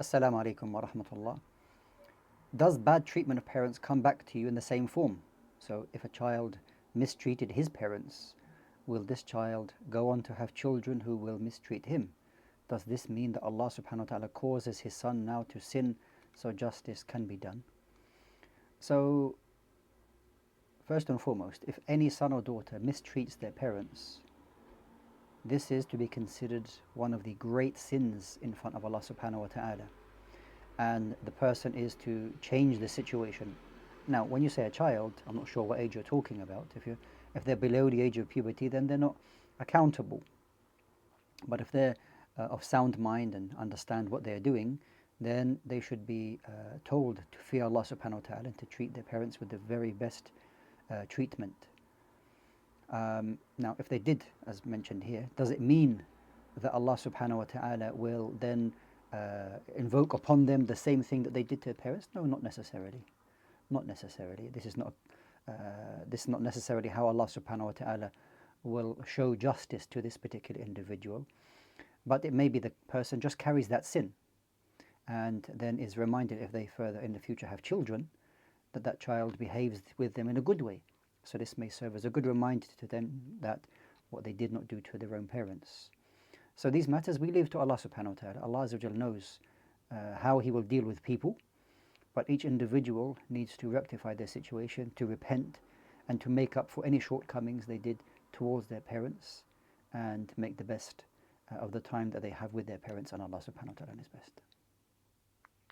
Assalamu alaikum wa rahmatullah. Does bad treatment of parents come back to you in the same form? So, if a child mistreated his parents, will this child go on to have children who will mistreat him? Does this mean that Allah subhanahu wa ta'ala causes his son now to sin so justice can be done? So, first and foremost, if any son or daughter mistreats their parents, this is to be considered one of the great sins in front of Allah subhanahu wa ta'ala. And the person is to change the situation. Now, when you say a child, I'm not sure what age you're talking about. If they're below the age of puberty, then they're not accountable. But if they're of sound mind and understand what they're doing, then they should be told to fear Allah subhanahu wa ta'ala and to treat their parents with the very best treatment. Now, if they did, as mentioned here, does it mean that Allah subhanahu wa ta'ala will then invoke upon them the same thing that they did to their parents? No, not necessarily. Not necessarily. This is not necessarily how Allah subhanahu wa ta'ala will show justice to this particular individual. But it may be the person just carries that sin and then is reminded, if they further in the future have children, that that child behaves with them in a good way. So this may serve as a good reminder to them that what they did not do to their own parents. So these matters we leave to Allah subhanahu wa ta'ala. Allah Azza wa Jal knows how He will deal with people, but each individual needs to rectify their situation, to repent, and to make up for any shortcomings they did towards their parents, and make the best of the time that they have with their parents, and Allah subhanahu wa ta'ala is best.